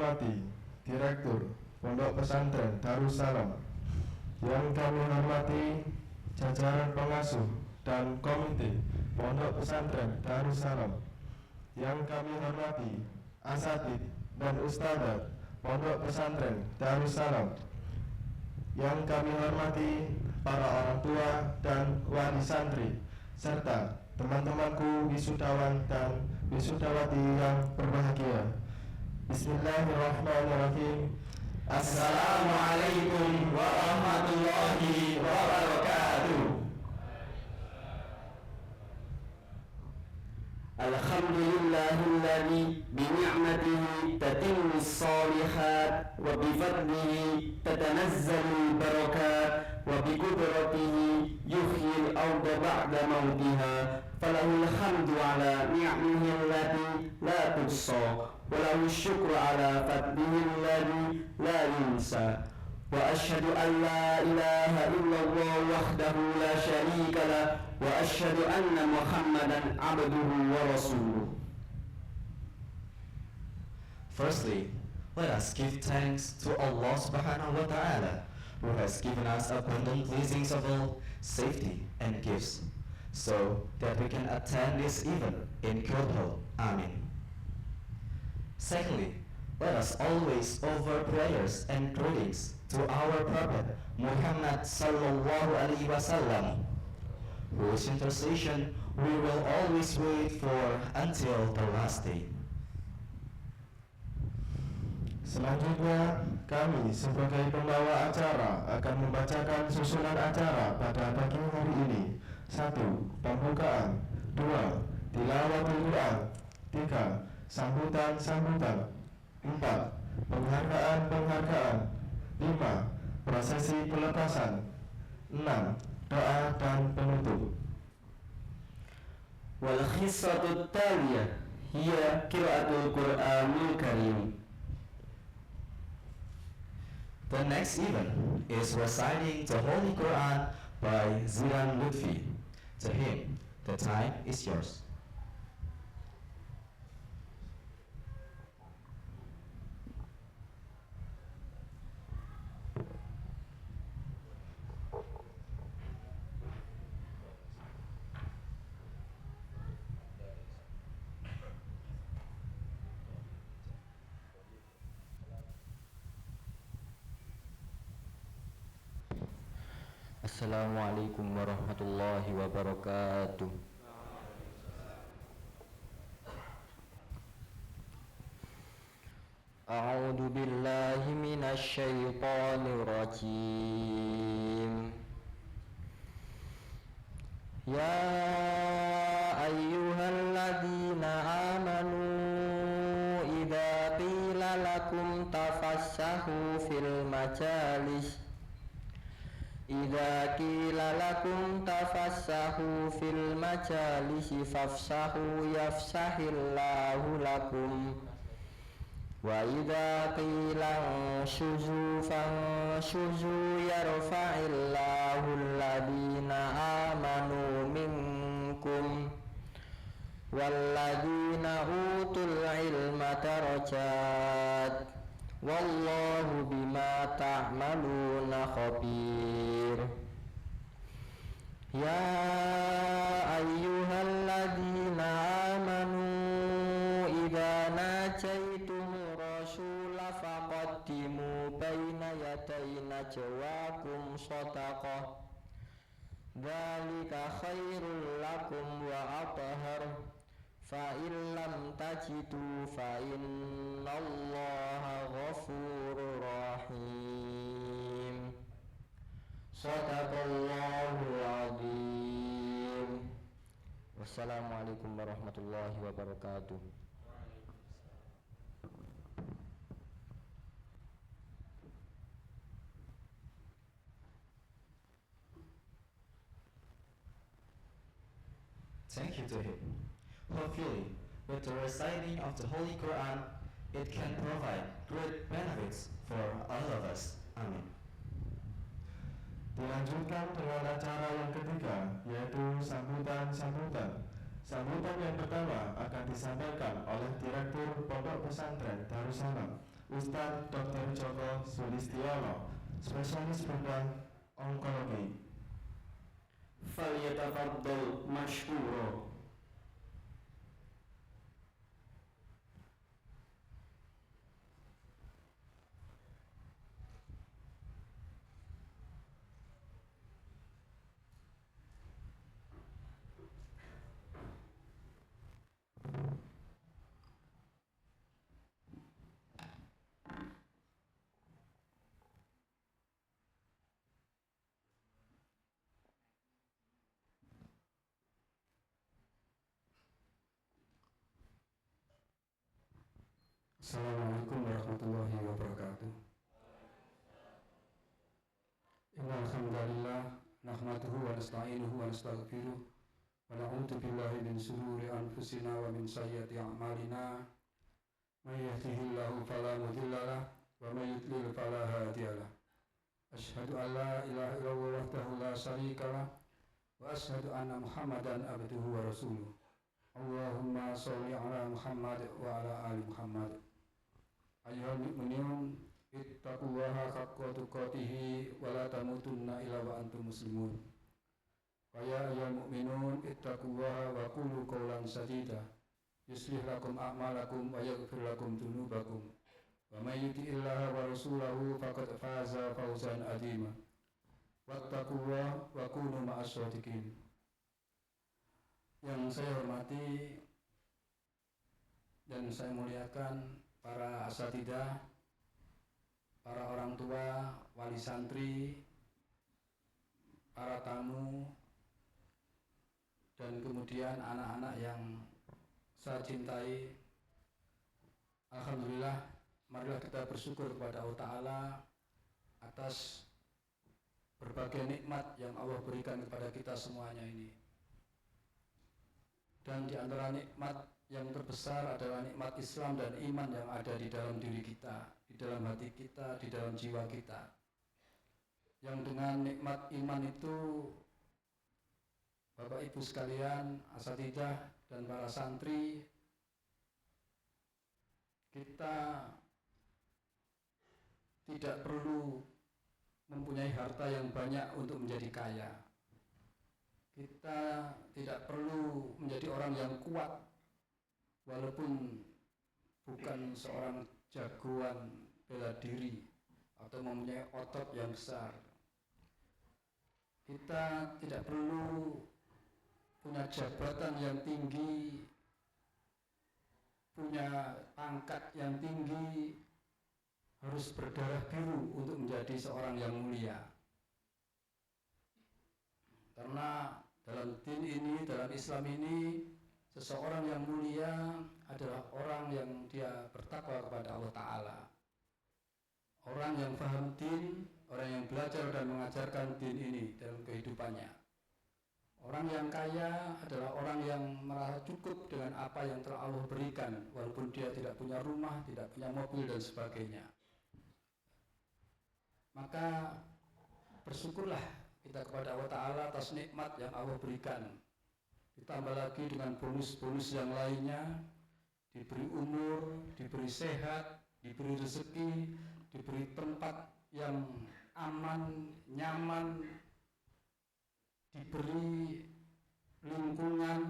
hormati Direktur Pondok Pesantren Darussalam, yang kami hormati jajaran pengasuh dan komite Pondok Pesantren Darussalam, yang kami hormati asatidz dan ustadzat Pondok Pesantren Darussalam, yang kami hormati para orang tua dan wali santri, serta teman-temanku wisudawan dan wisudawati yang berbahagia. Bismillahirrahmanirrahim. Assalamualaikum warahmatullahi wabarakatuh. Alhamdulillahilladzi bini'matihi tatimmus shalihat wa bifadlihi tatanazzalul barakat wa biqudratihi yuhyil arda ba'da mautiha falahul hamdu ala ni'amihi allati la tuhsa wa lahus syukru ala fadlihi alladzi la yunsa. Wa asyhadu an la ilaha illallah wahdahu la syarika lah wa asyhadu anna Muhammadan abduhu wa rasuluh. Firstly, let us give thanks to Allah subhanahu wa ta'ala, who has given us abundant blessings of all safety and gifts, so that we can attend this event in good health. Amin. Secondly, let us always offer prayers and greetings to our Prophet Muhammad sallallahu alaihi wasallam, whose intercession we will always wait for until the last day. Selanjutnya, kami sebagai pembawa acara akan membacakan susunan acara pada pagi hari ini. 1. Pembukaan. 2. Tilawatul Quran. 3. Sambutan-sambutan. 4. Penghargaan-penghargaan. 5. Prosesi pelepasan. 6. Doa dan penutup. Wal khissatut taliyah hiya qiraatul Qur'anil Karim. The next event is reciting the Holy Quran by Zidan Lutfi. To him, the time is yours. Assalamualaikum warahmatullahi wabarakatuh. A'udzu billahi minasy syaithanir rajim. Ya ayyuhalladzina amanu idza qila lakum tafassahu fil majalis Idza qila lakum tafassahu fil majalisi fafsahu yafsahillahu lakum wa idza qila shuzu fanshuzu yarfa'illahu alladhina amanu minkum walladhina utul ilma darajat wallahu bima ta'maluna khabir. Ya ayyuhalladzina amanu idza najaitumur rasula faqaddimu baina yaday najwakum shadaqah dzalika khairul lakum wa athhar fa illam tajidu fa innallaha ghafurur rahim. Shadaqallahul azim. Wassalamualaikum warahmatullahi wabarakatuh. Thank you to him. Hopefully, with the reciting of the Holy Quran, it can provide great benefits for all of us. Amin. Dilanjutkan dengan acara yang ketiga, yaitu sambutan-sambutan. Sambutan yang pertama akan disampaikan oleh Direktur Pondok Pesantren Darussalam, Ustadz Dr. Joko Sulistiono, spesialis bidang onkologi. Falyatafaddal mashkura. Assalamualaikum warahmatullahi wabarakatuh. Innal hamdalillah nahmaduhu wa nasta'inuhu wa nastaghfiruh wa na'udzu billahi min shururi anfusina wa min sayyiati a'malina. May yahdihillahu fala mudilla lahu wa may yudlil fala hadiya lahu. Asyhadu an la ilaha illallah wahdahu la syarika lahu wa asyhadu anna Muhammadan abduhu wa rasuluh. Allahumma sholli ala Muhammad wa ala ali Muhammad. Ayyuhal mu'minun ittaqullaha haqqa tuqatih wa la tamutunna illa wa antum muslimun. Wa ya ayyuhal mu'minun ittaqullaha wa qulu qawlan sadida yuslih lakum a'malakum wa yaghfir lakum dzunubakum wa may yuti'illaha wa rasulahu faqad faza fawzan 'azima. Wattaqullaha wa kunu ma'as shadiqin. Yang saya hormati dan saya muliakan para asatidzah, para orang tua, wali santri, para tamu, dan kemudian anak-anak yang saya cintai. Alhamdulillah, marilah kita bersyukur kepada Allah Ta'ala atas berbagai nikmat yang Allah berikan kepada kita semuanya ini. Dan di antara nikmat yang terbesar adalah nikmat Islam dan iman yang ada di dalam diri kita, di dalam hati kita, di dalam jiwa kita. Yang dengan nikmat iman itu, Bapak Ibu sekalian, asatidzah dan para santri, kita tidak perlu mempunyai harta yang banyak untuk menjadi kaya. Kita tidak perlu menjadi orang yang kuat walaupun bukan seorang jagoan bela diri atau mempunyai otot yang besar. Kita tidak perlu punya jabatan yang tinggi, punya pangkat yang tinggi, harus berdarah biru untuk menjadi seorang yang mulia. Karena dalam din ini, dalam Islam ini, seseorang yang mulia adalah orang yang dia bertakwa kepada Allah Ta'ala. Orang yang paham din, orang yang belajar dan mengajarkan din ini dalam kehidupannya. Orang yang kaya adalah orang yang merasa cukup dengan apa yang telah Allah berikan, walaupun dia tidak punya rumah, tidak punya mobil dan sebagainya. Maka bersyukurlah kita kepada Allah Ta'ala atas nikmat yang Allah berikan. Ditambah lagi dengan bonus-bonus yang lainnya, diberi umur, diberi sehat, diberi rezeki, diberi tempat yang aman, nyaman, diberi lingkungan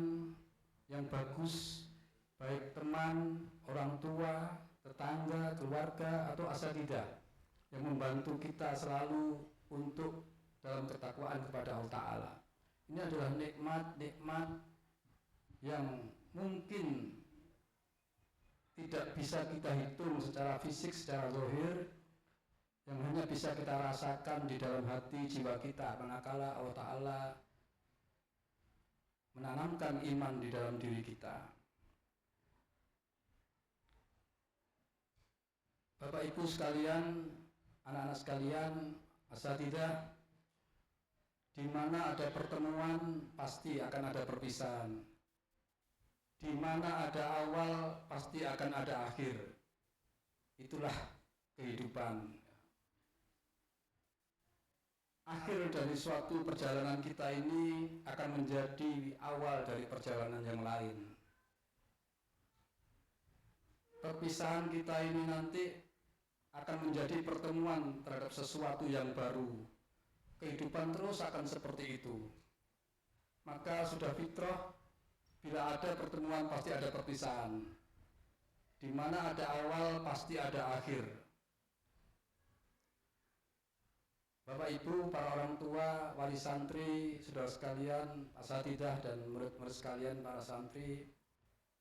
yang bagus, baik teman, orang tua, tetangga, keluarga, atau asatidzah yang membantu kita selalu untuk dalam ketakwaan kepada Allah Ta'ala. Ini adalah nikmat-nikmat yang mungkin tidak bisa kita hitung secara fisik, secara zahir, yang hanya bisa kita rasakan di dalam hati jiwa kita, manakala Allah Ta'ala menanamkan iman di dalam diri kita. Bapak Ibu sekalian, anak-anak sekalian, asatidzah, di mana ada pertemuan pasti akan ada perpisahan. Di mana ada awal pasti akan ada akhir. Itulah kehidupan. Akhir dari suatu perjalanan kita ini akan menjadi awal dari perjalanan yang lain. Perpisahan kita ini nanti akan menjadi pertemuan terhadap sesuatu yang baru. Kehidupan terus akan seperti itu. Maka sudah fitrah, bila ada pertemuan pasti ada perpisahan. Di mana ada awal pasti ada akhir. Bapak Ibu, para orang tua, wali santri, saudara sekalian, asatidzah dan murid-murid sekalian, para santri,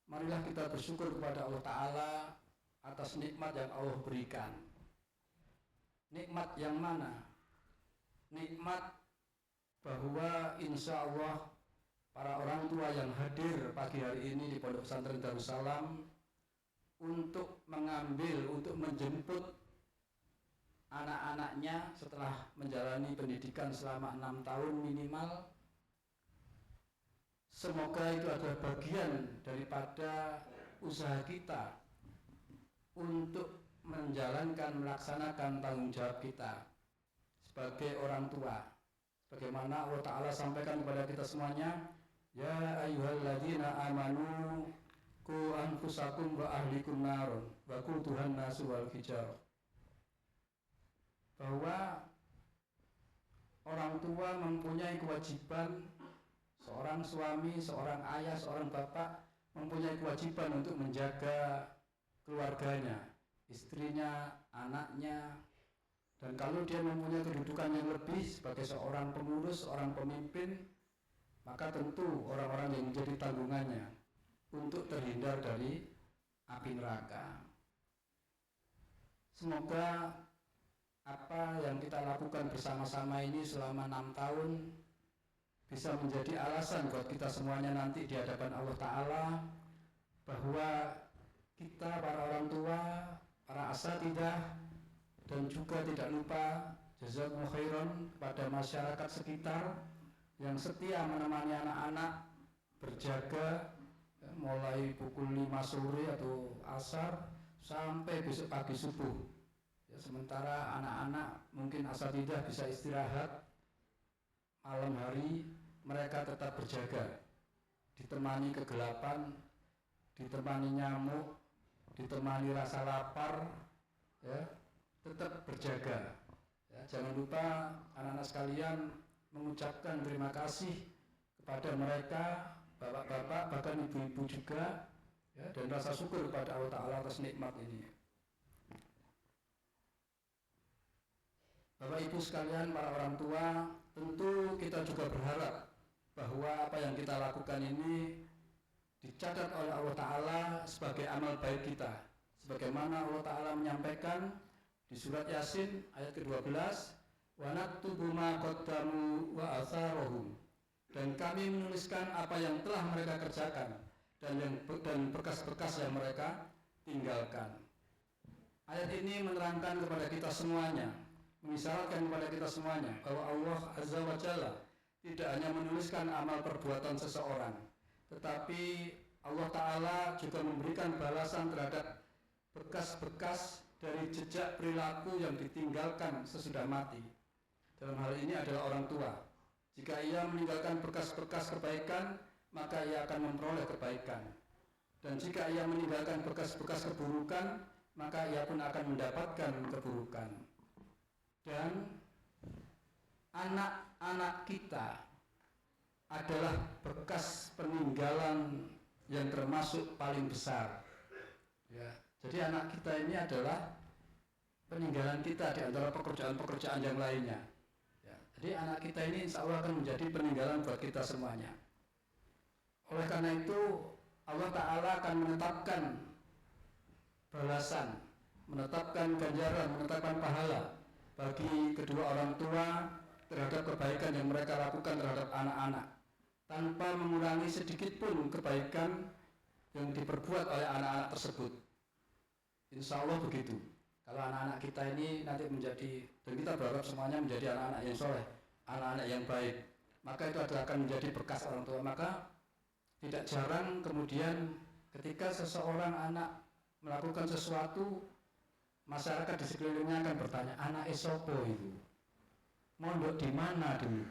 marilah kita bersyukur kepada Allah Ta'ala atas nikmat yang Allah berikan. Nikmat yang mana? Nikmat bahwa insya Allah para orang tua yang hadir pagi hari ini di Pondok Pesantren Darussalam untuk mengambil, untuk menjemput anak-anaknya setelah menjalani pendidikan selama 6 tahun minimal. Semoga itu adalah bagian daripada usaha kita untuk menjalankan, melaksanakan tanggung jawab kita sebagai orang tua. Sebagaimana Allah Ta'ala sampaikan kepada kita semuanya, ya ayyuhalladzina amanu qu anfusakum wa ahlikum narun wa quduhan nasu wal hijar. Bahwa orang tua mempunyai kewajiban, seorang suami, seorang ayah, seorang bapak mempunyai kewajiban untuk menjaga keluarganya, istrinya, anaknya. Dan kalau dia mempunyai kedudukan yang lebih sebagai seorang pengurus, seorang pemimpin, maka tentu orang-orang yang menjadi tanggungannya untuk terhindar dari api neraka. Semoga apa yang kita lakukan bersama-sama ini selama 6 tahun bisa menjadi alasan buat kita semuanya nanti di hadapan Allah Ta'ala, bahwa kita para orang tua, para asatidzah, dan juga tidak lupa jazakumullah khairan kepada masyarakat sekitar yang setia menemani anak-anak berjaga mulai pukul 5 sore atau asar sampai besok pagi subuh. Ya, sementara anak-anak mungkin asatidzah bisa istirahat, malam hari mereka tetap berjaga, ditemani kegelapan, ditemani nyamuk, ditemani rasa lapar, ya, tetap berjaga. Ya, jangan lupa anak-anak sekalian mengucapkan terima kasih kepada mereka, bapak-bapak, bahkan ibu-ibu juga, ya, dan rasa syukur kepada Allah Ta'ala atas nikmat ini. Bapak Ibu sekalian, para orang tua, tentu kita juga berharap bahwa apa yang kita lakukan ini dicatat oleh Allah Ta'ala sebagai amal baik kita. Sebagaimana Allah Ta'ala menyampaikan di surat Yasin ayat ke-12, wa naktubu ma qaddamu wa atharahum, dan kami menuliskan apa yang telah mereka kerjakan dan berkas-berkas yang mereka tinggalkan. Ayat ini menerangkan kepada kita semuanya, mengisyaratkan kepada kita semuanya bahwa Allah Azza wa Jalla tidak hanya menuliskan amal perbuatan seseorang, tetapi Allah Ta'ala juga memberikan balasan terhadap bekas-bekas dari jejak perilaku yang ditinggalkan sesudah mati. Dalam hal ini adalah orang tua. Jika ia meninggalkan bekas-bekas kebaikan, maka ia akan memperoleh kebaikan. Dan jika ia meninggalkan bekas-bekas keburukan, maka ia pun akan mendapatkan keburukan. Dan anak-anak kita adalah bekas peninggalan yang termasuk paling besar. Ya, jadi anak kita ini adalah peninggalan kita di antara pekerjaan-pekerjaan yang lainnya. Ya, jadi anak kita ini insya Allah akan menjadi peninggalan buat kita semuanya. Oleh karena itu Allah Ta'ala akan menetapkan balasan, menetapkan ganjaran, menetapkan pahala bagi kedua orang tua terhadap kebaikan yang mereka lakukan terhadap anak-anak, tanpa mengurangi sedikit pun kebaikan yang diperbuat oleh anak-anak tersebut. Insya Allah begitu. Kalau anak-anak kita ini nanti menjadi, dan kita berharap semuanya menjadi anak-anak yang soleh, anak-anak yang baik, maka itu akan menjadi berkas orang tua. Maka tidak jarang kemudian ketika seseorang anak melakukan sesuatu, masyarakat di sekelilingnya akan bertanya, anak esopo itu, mondok di mana dulu?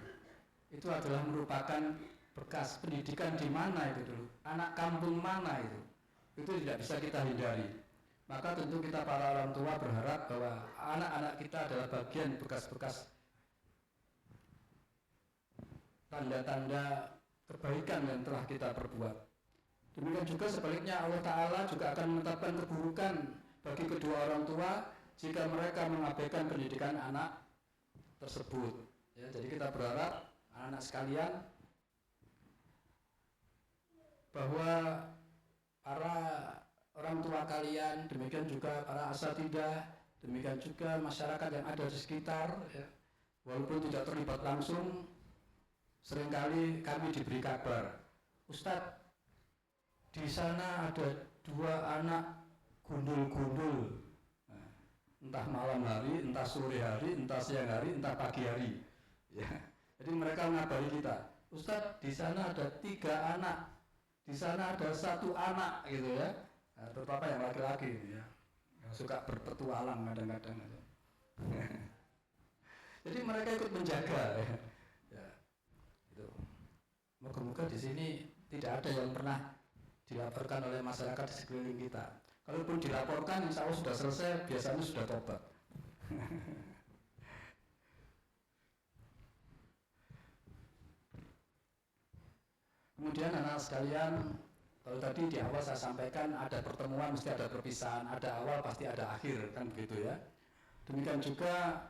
Itu adalah merupakan bekas pendidikan di mana itu dulu, anak kampung mana itu tidak bisa kita hindari. Maka tentu kita para orang tua berharap bahwa anak-anak kita adalah bagian bekas-bekas tanda-tanda kebaikan yang telah kita perbuat. Demikian juga sebaliknya Allah Ta'ala juga akan menetapkan keburukan bagi kedua orang tua jika mereka mengabaikan pendidikan anak tersebut. Ya, jadi kita berharap anak-anak sekalian bahwa para orang tua kalian, demikian juga para asatidzah, demikian juga masyarakat yang ada di sekitar, ya, walaupun tidak terlibat langsung, seringkali kami diberi kabar, Ustadz, di sana ada 2 anak gundul-gundul, nah, entah malam hari, entah sore hari, entah siang hari, entah pagi hari. Ya. Jadi mereka mengabari kita, Ustadz, di sana ada 3 anak, di sana ada 1 anak, gitu ya. Nah, terutama yang laki-laki, ya, yang suka berpetualang kadang-kadang. Jadi mereka ikut menjaga. Ya. Ya. Itu. Moga-moga di sini tidak ada yang pernah dilaporkan oleh masyarakat di sekeliling kita. Kalaupun dilaporkan, insya Allah sudah selesai, biasanya sudah tobat. Kemudian anak sekalian, kalau tadi di awal saya sampaikan ada pertemuan mesti ada perpisahan, ada awal pasti ada akhir, kan begitu ya. Demikian juga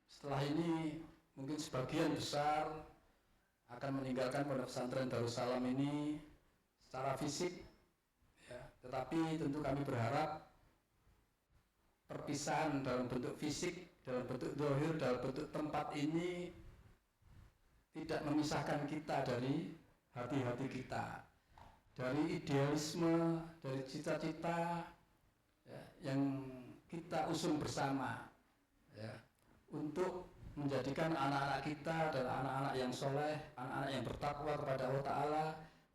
setelah ini mungkin sebagian besar akan meninggalkan pondok pesantren Darussalam ini secara fisik, ya, tetapi tentu kami berharap perpisahan dalam bentuk fisik, dalam bentuk zahir, dalam bentuk tempat ini tidak memisahkan kita dari hati-hati kita, dari idealisme, dari cita-cita, ya, yang kita usung bersama, ya, untuk menjadikan anak-anak kita adalah anak-anak yang soleh, anak-anak yang bertakwa kepada Allah Ta'ala,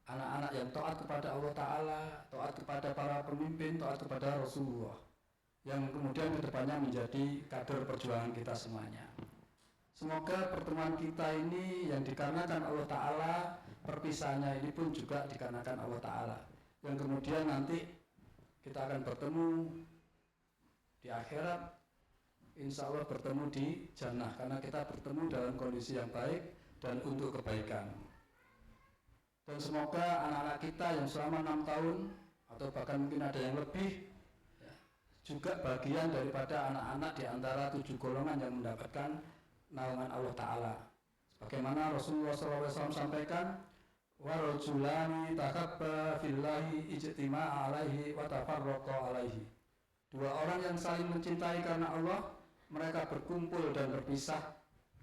anak-anak yang taat kepada Allah Ta'ala, taat kepada para pemimpin, taat kepada Rasulullah, yang kemudian kedepannya menjadi kader perjuangan kita semuanya. Semoga pertemuan kita ini yang dikarenakan Allah Ta'ala, perpisahannya ini pun juga dikarenakan Allah Ta'ala, yang kemudian nanti kita akan bertemu di akhirat, insya Allah bertemu di jannah, karena kita bertemu dalam kondisi yang baik dan untuk kebaikan. Dan semoga anak-anak kita yang selama 6 tahun atau bahkan mungkin ada yang lebih, ya, juga bagian daripada anak-anak di antara 7 golongan yang mendapatkan naungan Allah Ta'ala. Sebagaimana Rasulullah SAW sampaikan, warajulani takabba fillahi ijtima'a alaihi wa tafarraqa alaihi. 2 orang yang saling mencintai karena Allah, mereka berkumpul dan berpisah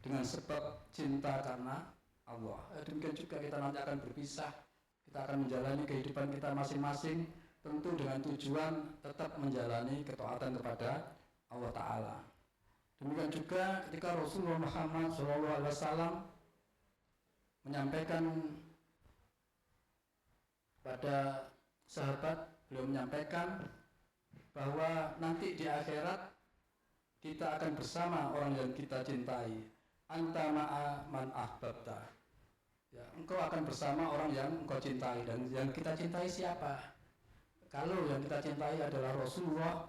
dengan sebab cinta karena Allah. Demikian juga kita nanti akan berpisah, kita akan menjalani kehidupan kita masing-masing, tentu dengan tujuan tetap menjalani ketaatan kepada Allah Ta'ala. Demikian juga ketika Rasulullah Muhammad SAW menyampaikan pada sahabat, beliau menyampaikan bahwa nanti di akhirat kita akan bersama orang yang kita cintai. Anta ma'a man ahbabta. Ya, engkau akan bersama orang yang engkau cintai. Dan yang kita cintai siapa? Kalau yang kita cintai adalah Rasulullah,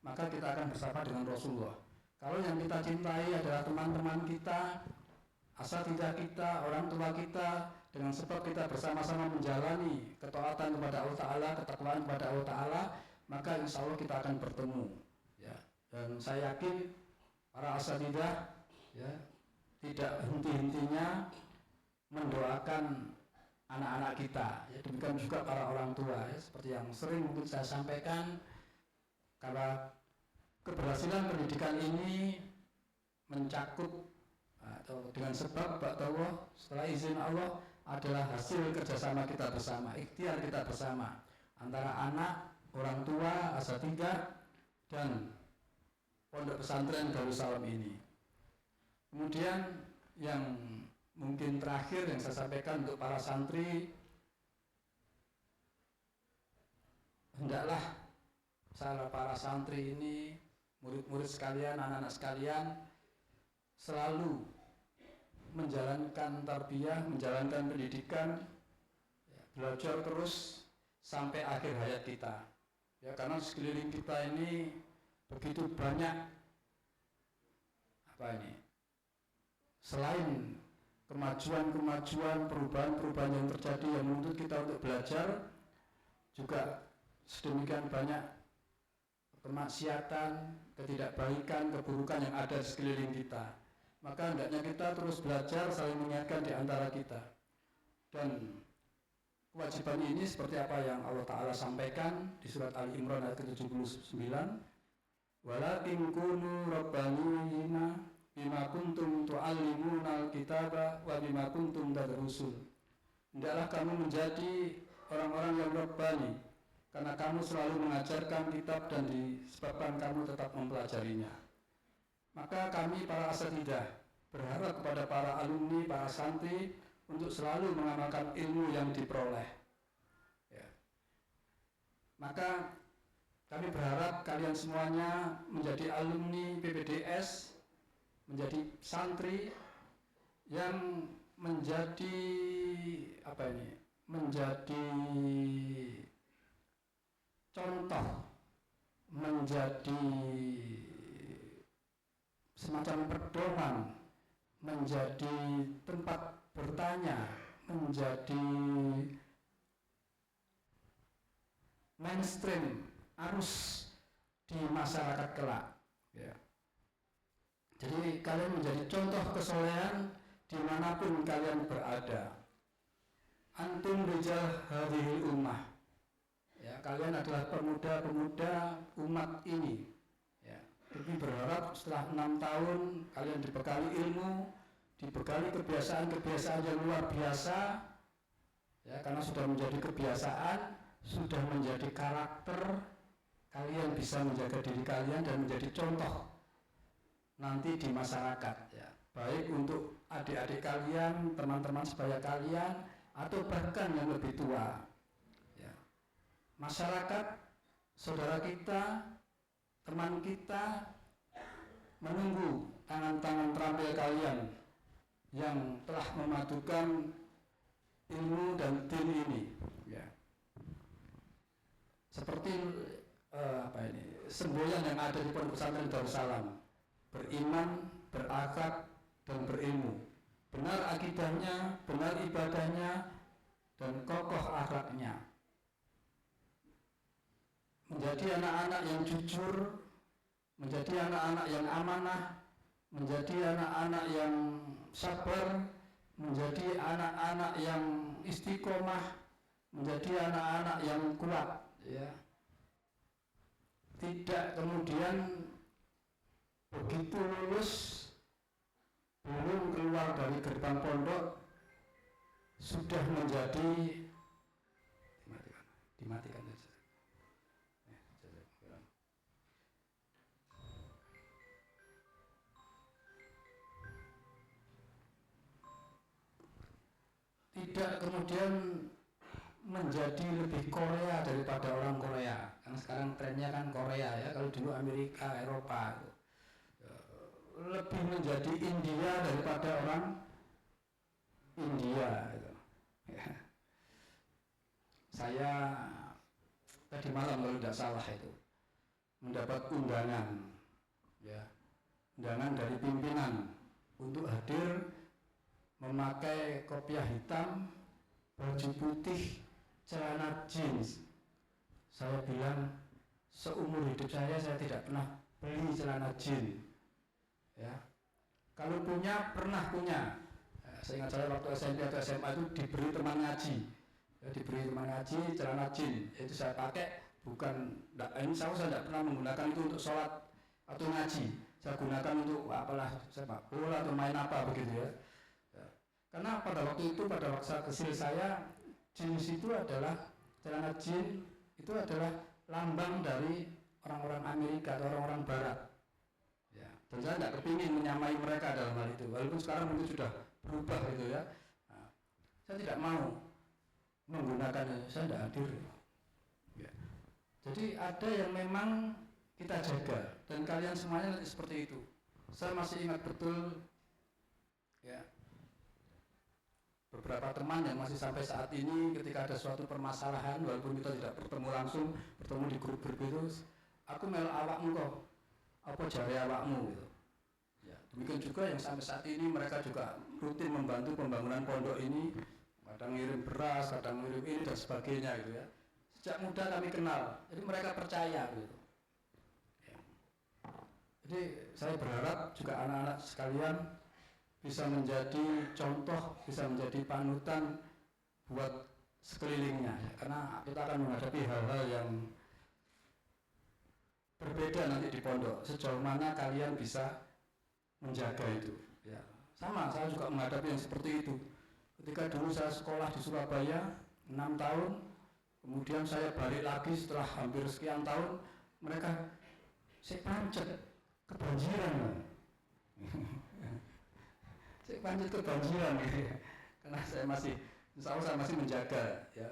maka kita akan bersama dengan Rasulullah. Kalau yang kita cintai adalah teman-teman kita, asatidzah kita, orang tua kita, dengan sebab kita bersama-sama menjalani ketaatan kepada Allah Ta'ala, ketakwaan kepada Allah Ta'ala, maka insya Allah kita akan bertemu, ya. Dan saya yakin para asatidzah, ya, tidak henti-hentinya mendoakan anak-anak kita, ya, demikian juga para orang tua, ya, seperti yang sering mungkin saya sampaikan, karena keberhasilan pendidikan ini mencakup atau dengan sebab bahwa setelah izin Allah adalah hasil kerjasama kita bersama, ikhtiar kita bersama antara anak, orang tua, asatidzah, dan pondok pesantren Darussalam ini. Kemudian yang mungkin terakhir yang saya sampaikan untuk para santri, hendaklah para santri ini, murid-murid sekalian, anak-anak sekalian, selalu menjalankan tarbiyah, menjalankan pendidikan, belajar terus sampai akhir hayat kita. Ya, karena sekeliling kita ini begitu banyak selain kemajuan-kemajuan, perubahan-perubahan yang terjadi yang menuntut kita untuk belajar, juga sedemikian banyak kemaksiatan, ketidakbaikan, keburukan yang ada di sekeliling kita. Maka hendaknya kita terus belajar, saling mengingatkan di antara kita. Dan kewajiban ini seperti apa yang Allah Ta'ala sampaikan di surat Al-Imran ayat ke-79, walakin kunu rabbaniyina bima kuntum tu'allimunal kitaba wa bima kuntum tadrusun. Hendaklah kamu menjadi orang-orang yang rabbani, karena kamu selalu mengajarkan kitab dan disebabkan kamu tetap mempelajarinya. Maka kami para asatidzah berharap kepada para alumni, para santri untuk selalu mengamalkan ilmu yang diperoleh. Ya. Maka kami berharap kalian semuanya menjadi alumni PPDS, menjadi santri yang menjadi contoh, menjadi semacam pedoman, menjadi tempat bertanya, menjadi mainstream arus di masyarakat kelak. Ya. Jadi kalian menjadi contoh kesolehan dimanapun kalian berada. Antum rijal hadhil ummah. Ya, kalian adalah pemuda-pemuda umat ini. Ya, kami berharap setelah 6 tahun kalian dibekali ilmu, dibekali kebiasaan-kebiasaan yang luar biasa. Ya, karena sudah menjadi kebiasaan, sudah menjadi karakter, kalian bisa menjaga diri kalian dan menjadi contoh nanti di masyarakat, ya, baik untuk adik-adik kalian, teman-teman sebaya kalian, atau bahkan yang lebih tua. Ya. Masyarakat, saudara kita, teman kita menunggu tangan-tangan terampil kalian yang telah memadukan ilmu dan din ini. Ya. Seperti semboyan yang ada di Pondok Pesantren Darussalam. Beriman, berakhlak, dan berilmu. Benar akidahnya, benar ibadahnya, dan kokoh akhlaknya. Menjadi anak-anak yang jujur, menjadi anak-anak yang amanah, menjadi anak-anak yang sabar, menjadi anak-anak yang istiqomah, menjadi anak-anak yang kuat. Ya. Tidak kemudian begitu lulus, belum keluar dari gerbang pondok, sudah menjadi dimatikan saja. Tidak kemudian menjadi lebih Korea daripada orang Korea. Karena sekarang trennya kan Korea, ya. Kalau dulu Amerika, Eropa, lebih menjadi India daripada orang India, gitu. Ya. Saya tadi malam kalau tidak salah itu mendapat undangan, ya, undangan dari pimpinan untuk hadir memakai kopiah hitam, baju putih, celana jeans. Saya bilang seumur hidup saya tidak pernah beli celana jeans. Ya, kalau punya pernah punya. Ya, saya ingat saya waktu SMP atau SMA itu diberi teman ngaji. Ya, diberi teman ngaji celana jeans. Itu saya pakai bukan. Ini saya tidak pernah menggunakan itu untuk sholat atau ngaji. Saya gunakan untuk apalah, sepak bola atau main apa begitu, ya. Karena pada waktu itu, pada waktu kecil saya, jeans itu adalah, celana jeans itu adalah lambang dari orang-orang Amerika atau orang-orang Barat. Ya, dan saya tidak kepingin menyamai mereka dalam hal itu, walaupun sekarang mungkin sudah berubah gitu, ya. Nah, saya tidak mau menggunakannya, saya tidak hadir. Ya. Jadi ada yang memang kita jaga, dan kalian semuanya seperti itu. Saya masih ingat betul, ya. beberapa teman yang masih sampai saat ini ketika ada suatu permasalahan, walaupun kita tidak bertemu langsung, bertemu di grup-grup itu, aku melu awakmu kok, apa jari awakmu gitu. Ya, demikian juga yang sampai saat ini mereka juga rutin membantu pembangunan pondok ini, kadang ngirim beras, kadang ngirim ini dan sebagainya gitu ya. Sejak muda kami kenal, jadi mereka percaya gitu. Ya. Jadi saya berharap juga anak-anak sekalian bisa menjadi contoh, bisa menjadi panutan buat sekelilingnya ya. Karena kita akan menghadapi hal-hal yang berbeda nanti di pondok. Sejauh mana kalian bisa menjaga itu ya. Sama, saya juga menghadapi yang seperti itu. Ketika dulu saya sekolah di Surabaya 6 tahun, kemudian saya balik lagi setelah hampir sekian tahun, mereka saya pancet kebanjiran. Saya pancet kebanjiran gitu ya. Karena saya masih, insya Allah saya masih menjaga ya.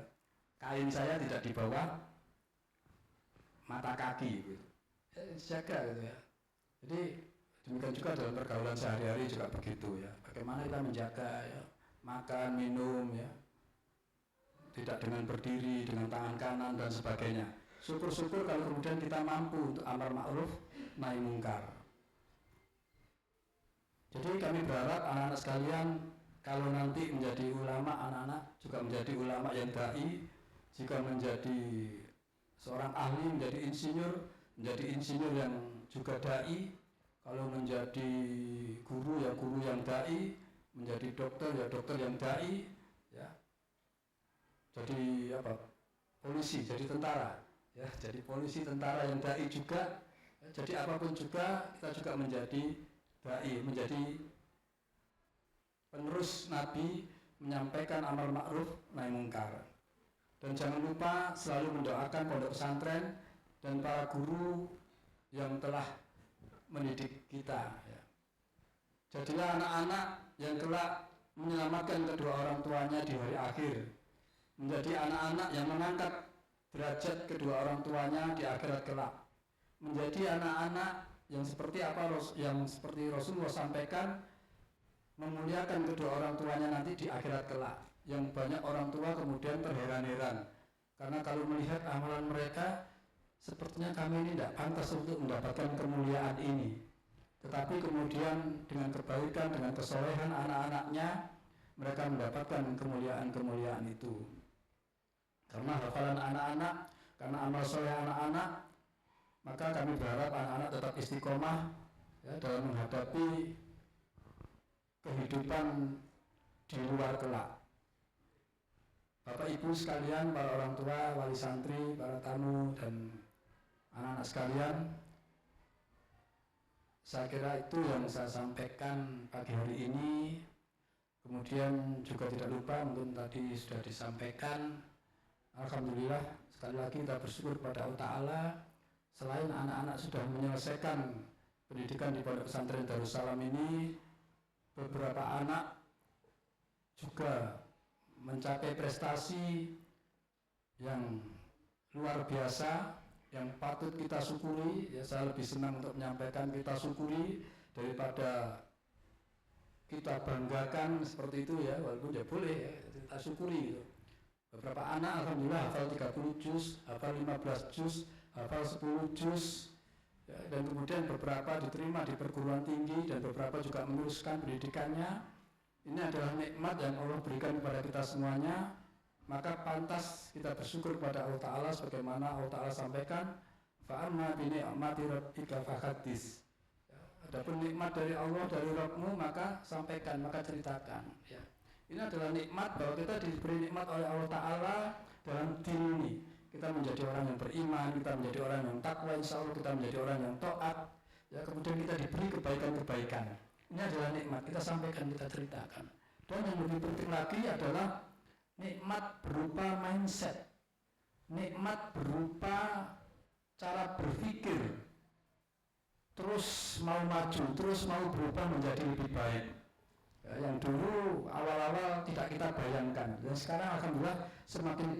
Kain saya tidak di bawah mata kaki gitu. Jaga gitu ya. Jadi demikian juga dalam pergaulan sehari-hari juga begitu ya. Bagaimana kita menjaga ya, makan, minum ya. Tidak dengan berdiri, dengan tangan kanan dan sebagainya. Syukur-syukur kalau kemudian kita mampu untuk amar ma'ruf nahi mungkar. Jadi kami berharap anak-anak sekalian kalau nanti menjadi ulama, anak-anak juga menjadi ulama yang dai, jika menjadi seorang ahli, menjadi insinyur yang juga dai, kalau menjadi guru yang dai, menjadi dokter ya dokter yang dai, ya. Jadi apa? Polisi, jadi tentara, ya. Jadi polisi, tentara yang dai juga. Ya, jadi apapun juga kita juga menjadi dai, menjadi penerus Nabi menyampaikan amar ma'ruf nahi mungkar. Dan jangan lupa selalu mendoakan pondok pesantren dan para guru yang telah mendidik kita ya. Jadilah anak-anak yang kelak menyelamatkan kedua orang tuanya di hari akhir. Menjadi anak-anak yang mengangkat derajat kedua orang tuanya di akhirat kelak. Menjadi anak-anak yang seperti Rasulullah sampaikan, memuliakan kedua orang tuanya nanti di akhirat kelak. Yang banyak orang tua kemudian terheran-heran karena kalau melihat amalan mereka, sepertinya kami ini tidak pantas untuk mendapatkan kemuliaan ini. Tetapi kemudian dengan kebaikan, dengan kesolehan anak-anaknya, mereka mendapatkan kemuliaan-kemuliaan itu. Karena hafalan anak-anak, karena amal soleh anak-anak, maka kami berharap anak-anak tetap istiqomah ya, dalam menghadapi kehidupan di luar kelak. Bapak Ibu sekalian, para orang tua, wali santri, para tamu dan anak-anak sekalian, saya kira itu yang saya sampaikan pagi hari ini. Kemudian juga tidak lupa, mungkin tadi sudah disampaikan, alhamdulillah sekali lagi kita bersyukur pada Allah Ta'ala. Selain anak-anak sudah menyelesaikan pendidikan di Pondok Pesantren Darussalam ini, beberapa anak juga mencapai prestasi yang luar biasa, yang patut kita syukuri. Ya, saya lebih senang untuk menyampaikan kita syukuri daripada kita banggakan seperti itu ya, walaupun ya boleh ya, kita syukuri gitu. Beberapa anak alhamdulillah hafal 30 juz, hafal 15 juz, hafal 10 juz ya, dan kemudian beberapa diterima di perguruan tinggi dan beberapa juga meneruskan pendidikannya. Ini adalah nikmat yang Allah berikan kepada kita semuanya, maka pantas kita bersyukur pada Allah Ta'ala sebagaimana Allah Ta'ala sampaikan, fa'amma bini'mati rabbika fahaddits. Adapun nikmat dari Allah, dari Rabbmu, maka sampaikan, maka ceritakan ya. Ini adalah nikmat bahwa kita diberi nikmat oleh Allah Ta'ala dalam diri ini. Kita menjadi orang yang beriman, kita menjadi orang yang takwa, insya Allah kita menjadi orang yang taat ya, kemudian kita diberi kebaikan-kebaikan. Ini adalah nikmat, kita sampaikan, kita ceritakan. Dan yang lebih penting lagi adalah nikmat berupa mindset, nikmat berupa cara berpikir, terus mau maju, terus mau berubah menjadi lebih baik ya, yang dulu awal-awal tidak kita bayangkan. Dan sekarang alhamdulillah semakin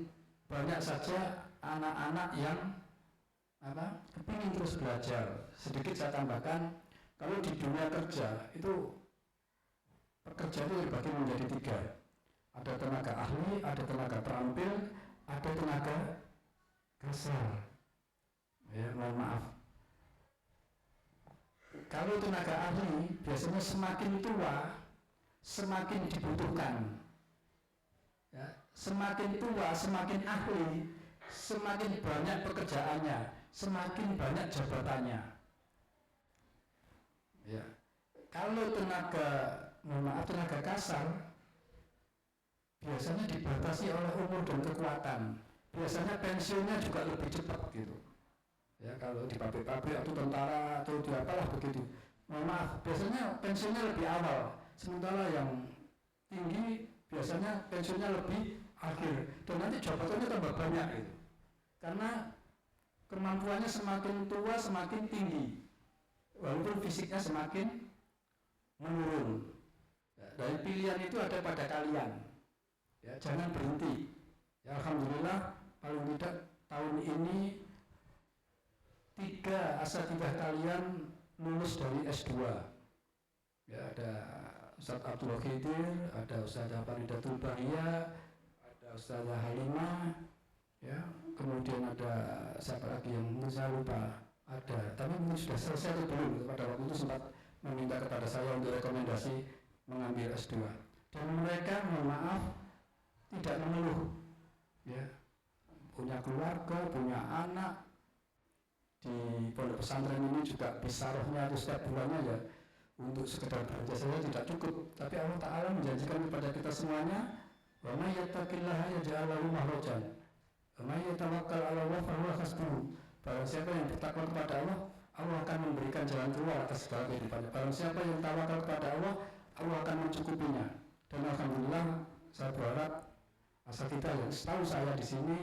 banyak saja anak-anak yang kepingin terus belajar. Sedikit saya tambahkan, kalau di dunia kerja itu pekerjaan itu dibagi menjadi 3. Ada tenaga ahli, ada tenaga terampil, ada tenaga kasar. Ya, mohon maaf. Kalau tenaga ahli biasanya semakin tua semakin dibutuhkan. Ya, semakin tua semakin ahli, semakin banyak pekerjaannya, semakin banyak jabatannya. Ya. Kalau tenaga kasar biasanya dibatasi oleh umur dan kekuatan. Biasanya pensiunnya juga lebih cepat gitu. Ya, kalau di pabrik-pabrik atau tentara atau di apalah begitu. Mohon maaf, biasanya pensiunnya lebih awal. Sementara yang tinggi biasanya pensiunnya lebih akhir. Dan nanti jabatannya tambah banyak gitu. Karena kemampuannya semakin tua semakin tinggi. Walaupun fisiknya semakin menurun. Ya, dari pilihan itu ada pada kalian. Ya, jangan berhenti. Ya, alhamdulillah paling tidak tahun ini 3 asatidzah kalian lulus dari S2. Ya, ada Ustaz Abdul Khidir, ada Ustazah Faridatul Bahia, ada Ustazah Halimah, ya, kemudian ada siapa lagi yang saya lupa, ada, tapi mungkin sudah selesai atau belum. Pada waktu itu sempat meminta kepada saya untuk rekomendasi mengambil S2. Dan mereka, mohon maaf, tidak mengeluh, ya, punya keluarga, punya anak. Di pondok pesantren ini juga bisarohnya itu setiap bulannya ya untuk sekedar belanja saja tidak cukup. Tapi Allah Ta'ala menjanjikan kepada kita semuanya, wa may yattaqillaha yaj'al lahu makhrajan wa may yatawakkal 'ala Allah fa huwa hasbuh. Barang siapa yang bertakwa kepada Allah, Allah akan memberikan jalan keluar atas segala kehidupannya. Barang siapa yang tawakal kepada Allah, Allah akan mencukupinya. Dan alhamdulillah saya berharap asatidzah yang setahu saya di sini,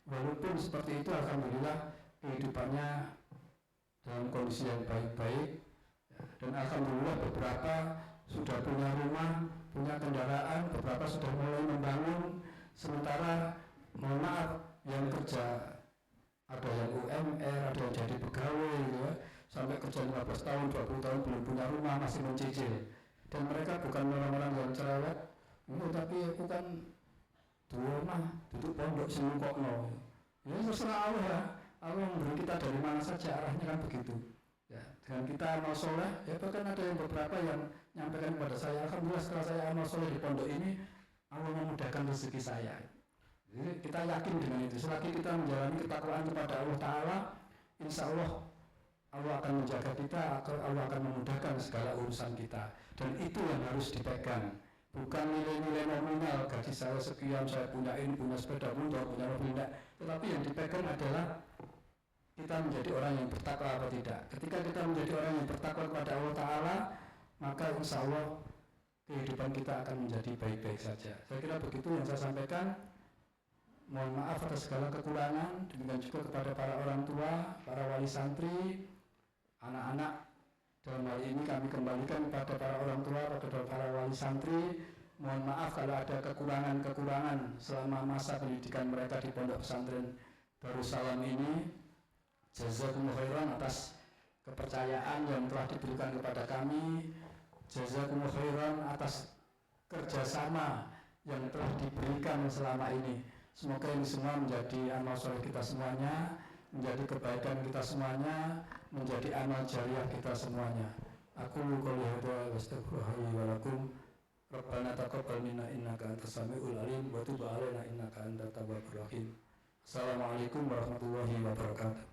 walaupun seperti itu, alhamdulillah kehidupannya dalam kondisi yang baik-baik, dan alhamdulillah beberapa sudah punya rumah, punya kendaraan, beberapa sudah mulai membangun. Sementara mohon maaf, yang kerja ada yang UMR, ada yang jadi pegawai gitu ya, sampai kerja 15 tahun, 20 tahun belum punya rumah, masih mencicil. Dan mereka bukan orang-orang yang cerewet, tapi aku kan dua mah duduk pondok sing kokno. Ya terserah Allah ya. Allah memberi kita dari mana saja, arahnya kan begitu. Ya, dengan kita amal soleh, ya bahkan ada yang beberapa yang nyampaikan kepada saya, alhamdulillah setelah saya amal soleh di pondok ini, Allah memudahkan rezeki saya. Jadi kita yakin dengan itu. Selagi kita menjalani ketakwaan kepada Allah Ta'ala, insya Allah Allah akan menjaga kita, Allah akan memudahkan segala urusan kita. Dan itu yang harus dipegang. Bukan nilai-nilai nominal, gaji saya sekian, saya punya ini, punya sepeda motor, punya mobil, tidak. Tetapi yang dipegang adalah kita menjadi orang yang bertakwa atau tidak. Ketika kita menjadi orang yang bertakwa kepada Allah Ta'ala, maka insya Allah kehidupan kita akan menjadi baik-baik saja. Saya kira begitu yang saya sampaikan. Mohon maaf atas segala kekurangan. Demikian juga kepada para orang tua, para wali santri, anak-anak. Dalam hal ini kami kembalikan kepada para orang tua, kepada para wali santri. Mohon maaf kalau ada kekurangan-kekurangan selama masa pendidikan mereka di pondok pesantren Darussalam ini. Jazakumullah khairan atas kepercayaan yang telah diberikan kepada kami. Jazakumullah khairan atas kerjasama yang telah diberikan selama ini. Semoga ini semua menjadi amal soleh kita semuanya, menjadi kebaikan kita semuanya, menjadi amal jariah kita semuanya. Aku qouli hadza wa astaghfirullahi wa lakum. Rabbana taqabbal minna innaka antas samiul alim wa tub 'alaina innaka antat tawwabur rahim. Assalamualaikum warahmatullahi wabarakatuh.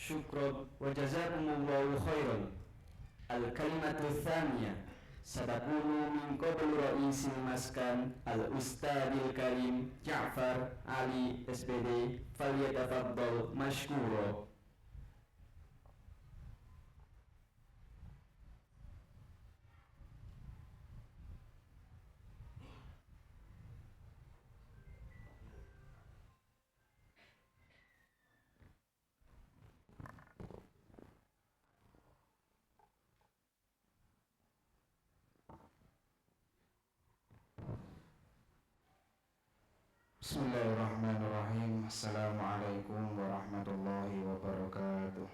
Syukran wa jazakumullahu khairan. Al-kalimatu tsaniyah satakunu min qablu ra'isil maskan al-ustadzil karim Ja'far Ali SPD falyatafaddal mashkura. Bismillahirrahmanirrahim. Assalamualaikum warahmatullahi wabarakatuh.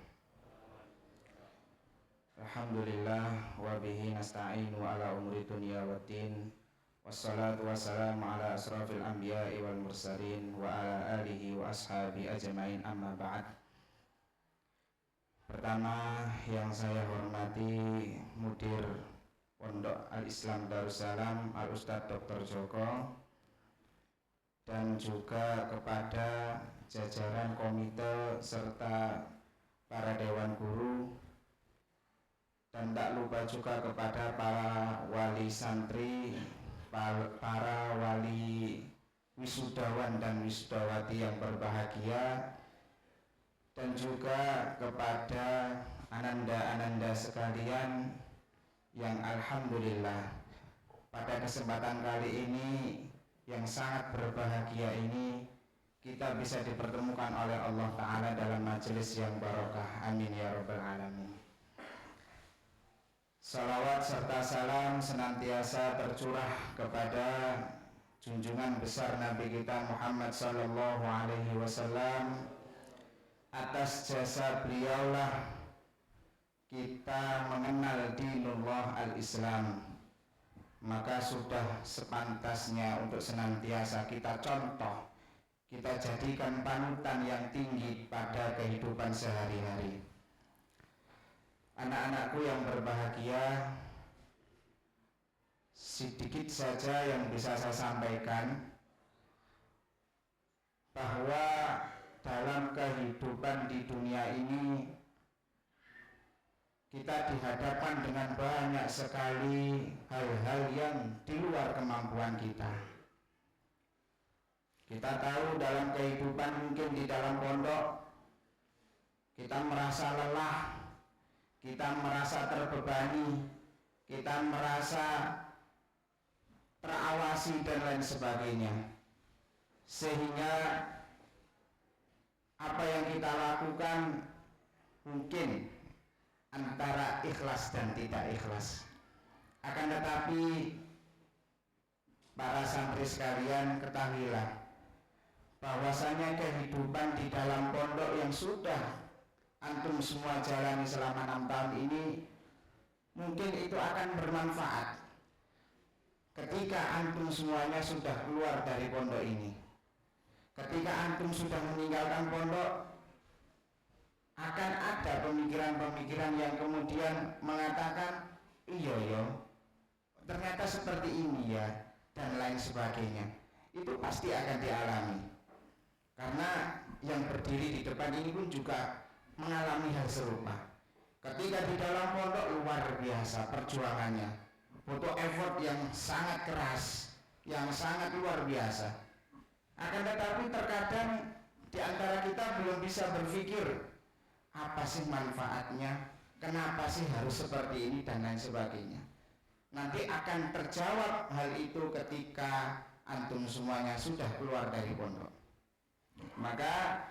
Alhamdulillah wa bihi nasta'inu ala umuri dunya waddin. Wassalatu wassalamu ala asrafil anbiya'i wal mursalin wa ala alihi wa ashabi ajma'in, amma ba'd. Pertama yang saya hormati Mudir Pondok Al-Islam Darussalam Al-Ustadz Dr. Joko, dan juga kepada jajaran komite serta para dewan guru, dan tak lupa juga kepada para wali santri, para wali wisudawan dan wisudawati yang berbahagia, dan juga kepada ananda-ananda sekalian yang alhamdulillah pada kesempatan kali ini yang sangat berbahagia ini kita bisa dipertemukan oleh Allah Ta'ala dalam majelis yang barokah. Amin ya rabbal alamin. Salawat serta salam senantiasa tercurah kepada junjungan besar Nabi kita Muhammad sallallahu alaihi wasallam. Atas jasa beliaulah kita mengenal dinullah al-Islam. Maka sudah sepantasnya untuk senantiasa kita contoh, kita jadikan panutan yang tinggi pada kehidupan sehari-hari. Anak-anakku yang berbahagia, sedikit saja yang bisa saya sampaikan, bahwa dalam kehidupan di dunia ini kita dihadapkan dengan banyak sekali hal-hal yang di luar kemampuan kita. Kita tahu dalam kehidupan mungkin di dalam pondok kita merasa lelah, kita merasa terbebani, kita merasa terawasi dan lain sebagainya. Sehingga apa yang kita lakukan mungkin antara ikhlas dan tidak ikhlas. Akan tetapi para santri sekalian, ketahuilah bahwasanya kehidupan di dalam pondok yang sudah antum semua jalani selama 6 tahun ini, mungkin itu akan bermanfaat ketika antum semuanya sudah keluar dari pondok ini. Ketika antum sudah meninggalkan pondok, akan ada pemikiran-pemikiran yang kemudian mengatakan, iya ternyata seperti ini ya, dan lain sebagainya. Itu pasti akan dialami, karena yang berdiri di depan ini pun juga mengalami hal serupa. Ketika di dalam pondok luar biasa perjuangannya, butuh effort yang sangat keras, yang sangat luar biasa. Akan tetapi terkadang di antara kita belum bisa berpikir, apa sih manfaatnya? Kenapa sih harus seperti ini dan lain sebagainya? Nanti akan terjawab hal itu ketika antum semuanya sudah keluar dari pondok. Maka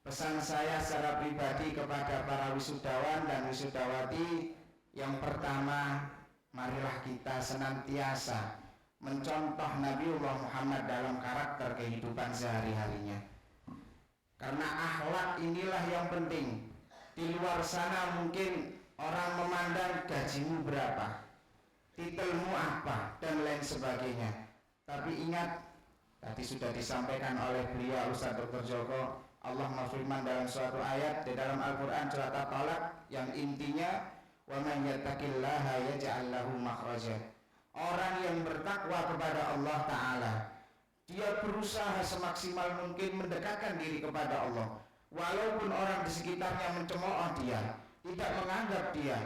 pesan saya secara pribadi kepada para wisudawan dan wisudawati, yang pertama, marilah kita senantiasa mencontoh Nabiullah Muhammad dalam karakter kehidupan sehari-harinya. Karena akhlak inilah yang penting. Di luar sana mungkin orang memandang gajimu berapa, titelmu apa, dan lain sebagainya. Tapi ingat, tadi sudah disampaikan oleh beliau Ustaz Dr. Joko, Allah berfirman dalam suatu ayat di dalam Al-Quran surat At-Talaq yang intinya, wa man yattaqillaha yaj'al lahu makhraja. Orang yang bertakwa kepada Allah Ta'ala, dia berusaha semaksimal mungkin mendekatkan diri kepada Allah. Walaupun orang di sekitarnya mencemooh dia, tidak menganggap dia,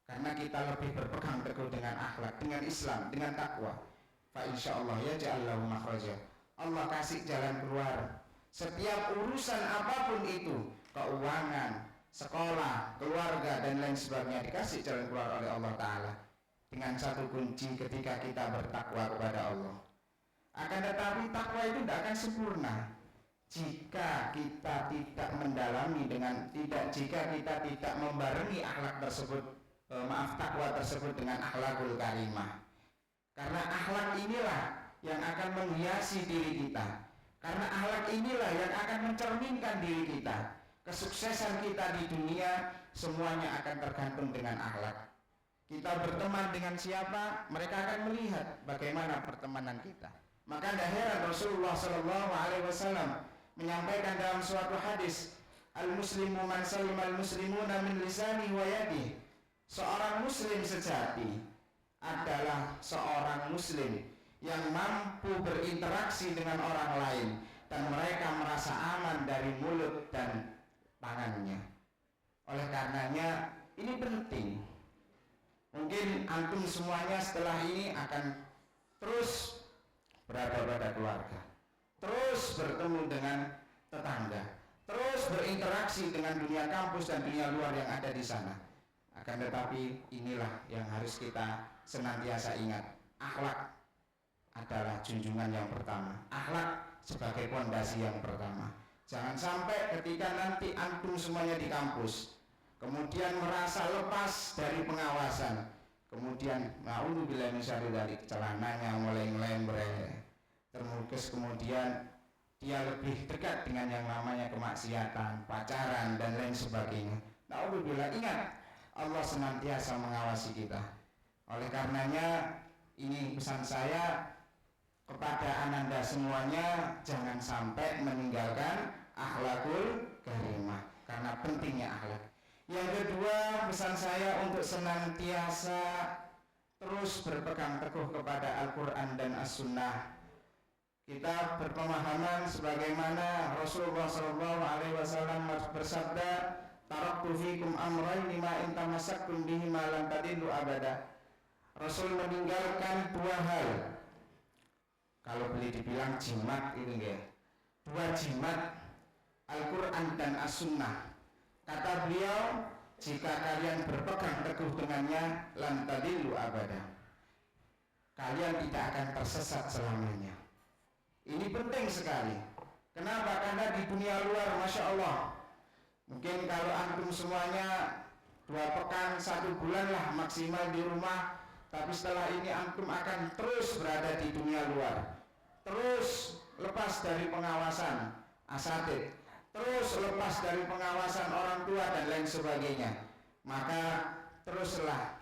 karena kita lebih berpegang teguh dengan akhlak, dengan Islam, dengan takwa. Fa insyaallah yaj'al lahu makhraja. Allah kasih jalan keluar. Setiap urusan apapun itu, keuangan, sekolah, keluarga dan lain sebagainya, dikasih jalan keluar oleh Allah Ta'ala dengan satu kunci, ketika kita bertakwa kepada Allah. Akan tetapi takwa itu tidak akan sempurna jika kita tidak mendalami jika kita tidak membarengi akhlak tersebut, takwa tersebut dengan akhlakul karimah. Karena akhlak inilah yang akan menghiasi diri kita. Karena akhlak inilah yang akan mencerminkan diri kita. Kesuksesan kita di dunia semuanya akan tergantung dengan akhlak. Kita berteman dengan siapa, mereka akan melihat bagaimana pertemanan kita. Maka tidak heran Rasulullah SAW menyampaikan dalam suatu hadis, al-muslimu man salima al-muslimuna min lisani wa yadihi. Seorang muslim sejati adalah seorang muslim yang mampu berinteraksi dengan orang lain dan mereka merasa aman dari mulut dan tangannya. Oleh karenanya ini penting. Mungkin antum semuanya setelah ini akan terus berada pada keluarga, terus bertemu dengan tetangga, terus berinteraksi dengan dunia kampus dan dunia luar yang ada di sana. Akan tetapi inilah yang harus kita senantiasa ingat. Akhlak adalah junjungan yang pertama. Akhlak sebagai pondasi yang pertama. Jangan sampai ketika nanti antum semuanya di kampus kemudian merasa lepas dari pengawasan, kemudian naudzubillah min syarri dzalik, celananya mulai ngelembre, termukis, kemudian dia lebih dekat dengan yang namanya kemaksiatan, pacaran dan lain sebagainya. Naudzubillah, ingat Allah senantiasa mengawasi kita. Oleh karenanya ini pesan saya kepada ananda semuanya, jangan sampai meninggalkan akhlakul karimah karena pentingnya akhlak. Yang kedua, pesan saya untuk senantiasa terus berpegang teguh kepada Al-Quran dan As-Sunnah. Kita berpemahaman sebagaimana Rasulullah SAW bersabda, taraktu fikum amrayn ma in tamassaktum bihi ma lan tadillu abada. Rasul meninggalkan dua hal. Kalau boleh dibilang jimat itu enggak. Dua jimat, Al-Quran dan As-Sunnah. Kata beliau, jika kalian berpegang teguh dengannya, lan tadillu abada, kalian tidak akan tersesat selamanya. Ini penting sekali. Kenapa? Karena di dunia luar, Masya Allah, mungkin kalau antum semuanya 2 pekan, 1 bulan lah maksimal di rumah, tapi setelah ini antum akan terus berada di dunia luar, terus lepas dari pengawasan asatid, terus lepas dari pengawasan orang tua dan lain sebagainya. Maka teruslah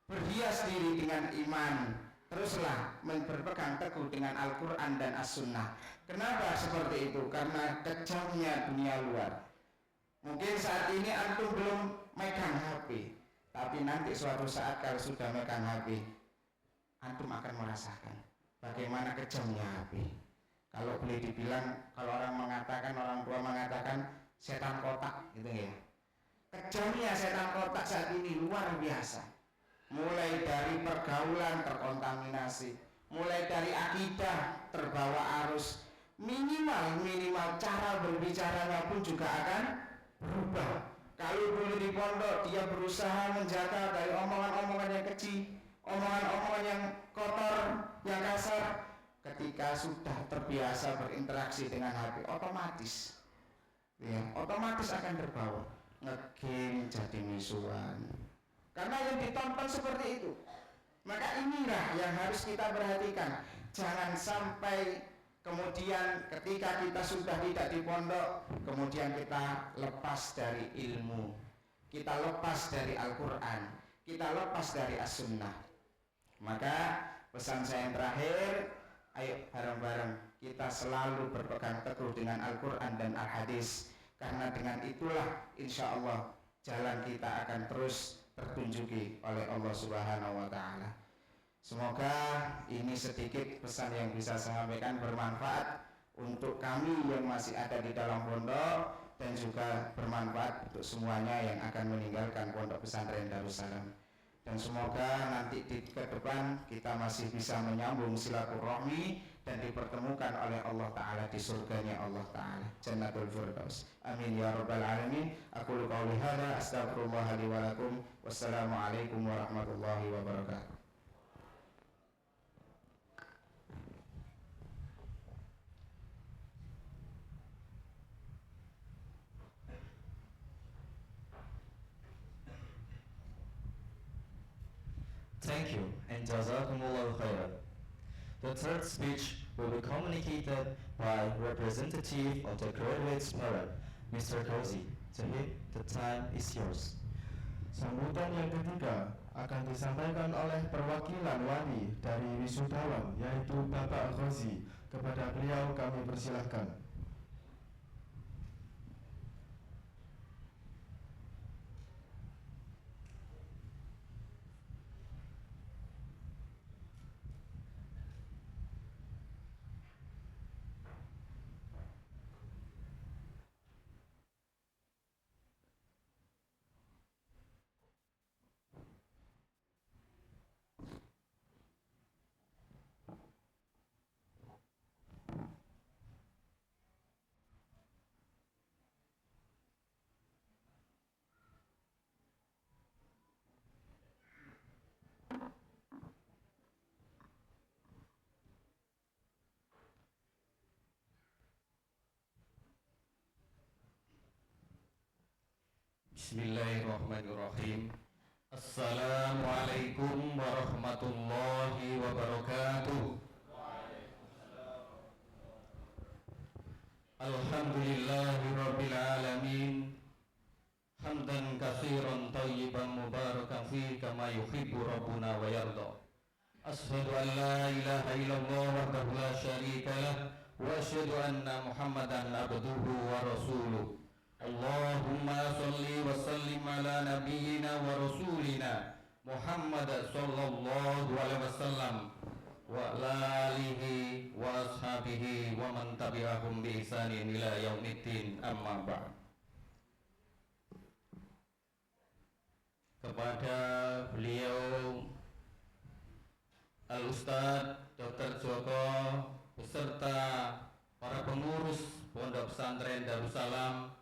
berhias diri dengan iman, teruslah berpegang teguh dengan Al-Quran dan As-Sunnah. Kenapa seperti itu? Karena kejamnya dunia luar. Mungkin saat ini antum belum megang HP, tapi nanti suatu saat kalau sudah megang HP, antum akan merasakan bagaimana kejamnya HP. Kalau boleh dibilang, kalau orang tua mengatakan setan kotak gitu ya. Kejamnya setan kotak saat ini luar biasa. Mulai dari pergaulan terkontaminasi, mulai dari akidah terbawa arus, minimal cara berbicaranya pun juga akan berubah. Kalau dulu di pondok dia berusaha menjaga dari omongan-omongan yang kecil, omongan-omongan yang kotor, yang kasar. Ketika sudah terbiasa berinteraksi dengan HP, otomatis akan terbawa ngegame, jadi misuan. Karena yang ditonton seperti itu. Maka inilah yang harus kita perhatikan. Jangan sampai kemudian ketika kita sudah tidak di pondok, kemudian kita lepas dari ilmu, kita lepas dari Al-Quran, kita lepas dari As-Sunnah. Maka pesan saya yang terakhir, ayo bareng-bareng kita selalu berpegang teguh dengan Al-Quran dan Al-Hadis. Karena dengan itulah insya Allah jalan kita akan terus tertunjuki oleh Allah Subhanahu wa Ta'ala. Semoga ini sedikit pesan yang bisa saya sampaikan bermanfaat untuk kami yang masih ada di dalam pondok, dan juga bermanfaat untuk semuanya yang akan meninggalkan Pondok Pesantren Darussalam. Dan semoga nanti di ke depan kita masih bisa menyambung silaturahmi dan dipertemukan oleh Allah Ta'ala di surganya Allah Ta'ala, Jannatul Firdaus. Amin ya rabbal alamin. Aqulu qawli hadza astaghfirullah li wa lakum. Wassalamualaikum warahmatullahi wabarakatuh. Thank you and jazakumullahu khairan. The third speech will be communicated by representative of the graduate's parent, Mr. Kozi. To him, the time is yours. Sambutan yang ketiga akan disampaikan oleh perwakilan wali dari wisudawan, yaitu Bapak Kozi. Kepada beliau kami persilahkan. Bismillahirrahmanirrahim. Assalamualaikum warahmatullahi wabarakatuh. Alhamdulillahi rabbil alamin. Hamdan katsiran thayyiban mubarakan fi kama yuhibbu rabbuna wa yarda. Ashhadu an la ilaha illallah wahdahu la syarika lah wa asyhadu anna Muhammadan abduhu wa rasuluh. Allahumma salli wa sallim ala nabiyyina wa rasulina Muhammad sallallahu alaihi wasallam wa ala alihi wa ashabihi wa man tabi'ahum bi ihsanin ila yaumiddin, amma ba'd. Kepada beliau Al-Ustadz Dr. Joko beserta para pengurus Pondok Pesantren Darussalam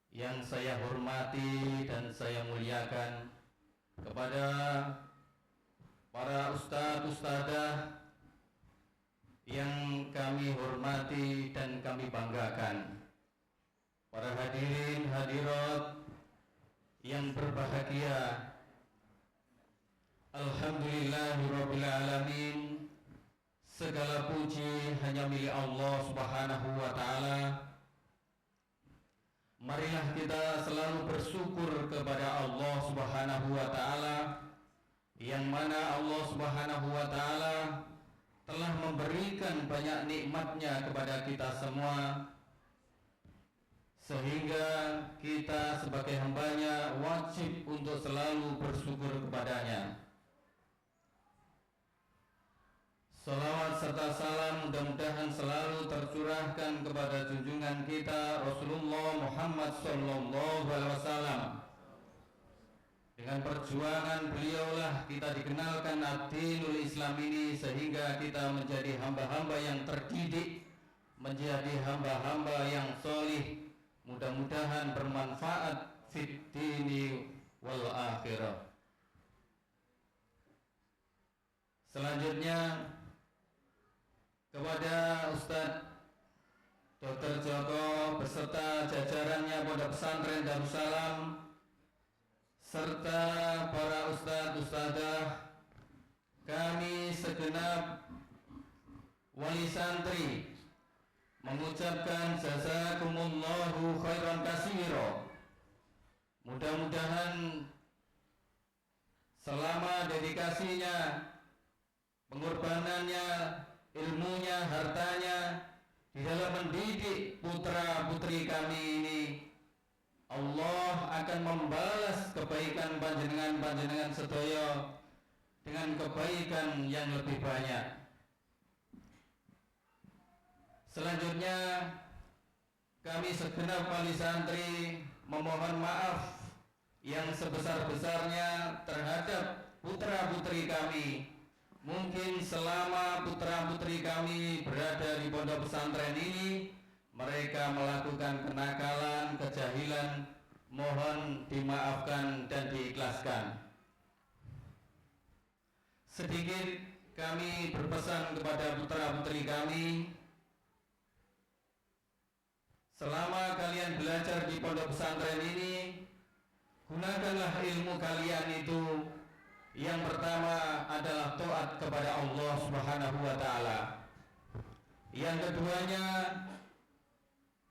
yang saya hormati dan saya muliakan, kepada para ustadz-ustadzah yang kami hormati dan kami banggakan, para hadirin hadirat yang berbahagia. Alhamdulillahirabbil alamin. Segala puji hanya milik Allah Subhanahu wa taala. Marilah kita selalu bersyukur kepada Allah Subhanahu wa taala, yang mana Allah Subhanahu wa taala telah memberikan banyak nikmatnya kepada kita semua, sehingga kita sebagai hambanya wajib untuk selalu bersyukur kepadanya. Salawat serta salam mudah-mudahan selalu tercurahkan kepada junjungan kita Rasulullah Muhammad sallallahu alaihi wasallam. Dengan perjuangan beliaulah kita dikenalkan ad-dinul Islam ini, sehingga kita menjadi hamba-hamba yang terdidik, menjadi hamba-hamba yang solih, mudah-mudahan bermanfaat fid dini wal akhirah. Selanjutnya kepada Ustadz Dr. Joko beserta jajarannya Pondok Pesantren Darussalam, serta para ustadz-ustadzah, kami segenap wali santri mengucapkan jazakumullahu khairan katsira. Mudah-mudahan selama dedikasinya, pengorbanannya, ilmunya, hartanya di dalam mendidik putra-putri kami ini, Allah akan membalas kebaikan panjenengan sedaya dengan kebaikan yang lebih banyak. Selanjutnya kami segenap wali santri memohon maaf yang sebesar-besarnya terhadap putra-putri kami. Mungkin selama putra-putri kami berada di pondok pesantren ini, mereka melakukan kenakalan, kejahilan, mohon dimaafkan dan diikhlaskan. Sedikit kami berpesan kepada putra-putri kami, selama kalian belajar di pondok pesantren ini, gunakanlah ilmu kalian itu Yang pertama adalah taat kepada Allah Subhanahu wa taala. Yang keduanya,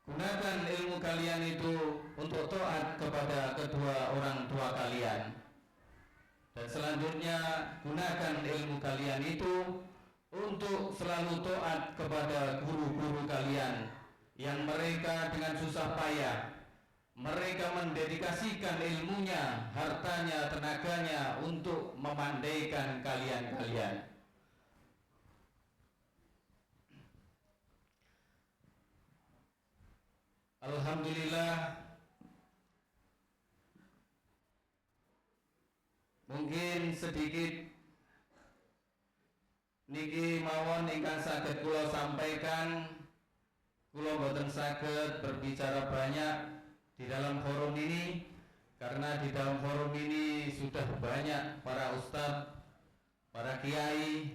gunakan ilmu kalian itu untuk taat kepada kedua orang tua kalian. Dan selanjutnya, gunakan ilmu kalian itu untuk selalu taat kepada guru-guru kalian yang mereka dengan susah payah mereka mendedikasikan ilmunya, hartanya, tenaganya untuk memandaikan kalian-kalian. Alhamdulillah, mungkin sedikit niki mawon ingkang saged kula sampaikan. Kula boten saged berbicara banyak di dalam forum ini, karena di dalam forum ini sudah banyak para ustadz, para kiai.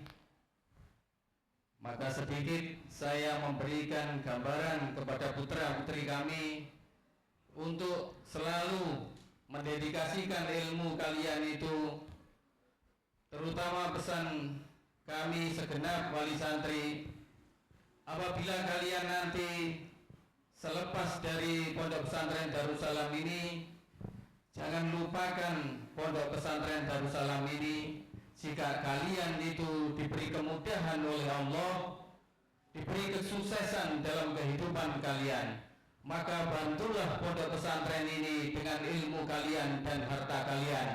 Maka sedikit saya memberikan gambaran kepada putra-putri kami untuk selalu mendedikasikan ilmu kalian itu, terutama pesan kami segenap wali santri, apabila kalian nanti selepas dari Pondok Pesantren Darussalam ini, jangan lupakan Pondok Pesantren Darussalam ini. Jika kalian itu diberi kemudahan oleh Allah, diberi kesuksesan dalam kehidupan kalian, maka bantulah Pondok Pesantren ini dengan ilmu kalian dan harta kalian,